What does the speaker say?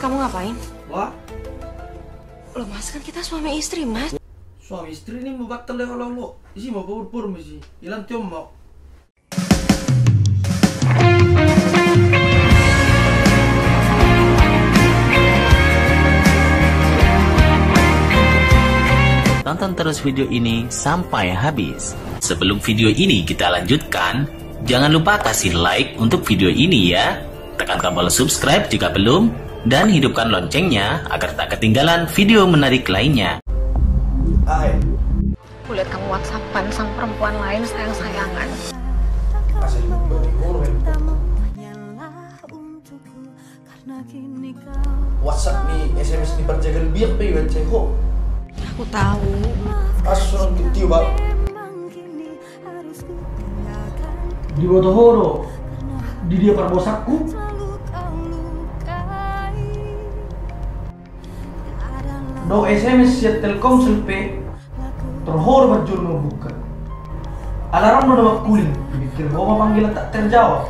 kamu ngapain? Wah, Loh mas, kan kita suami istri mas. suami istri ini mau batal ya kalau lo. Isi mau pur misi. Ilang tiom mau. Tonton terus video ini sampai habis. Sebelum video ini kita lanjutkan, jangan lupa kasih like untuk video ini ya. Tekan tombol subscribe jika belum, dan hidupkan loncengnya agar tak ketinggalan video menarik lainnya. Hai. Kulihat kamu WhatsAppan sama perempuan lain sayang-sayangan. Asal beri WhatsApp nih, SMS nih perjagal biak pe baca ho. Aku tahu. Asun gitu bang. Di Botohoro, di dia perbosakku. Do SMS ya Telkomsel pe terhormat juru buka. Alarm udah kuling, pikir gua panggil tak terjawab.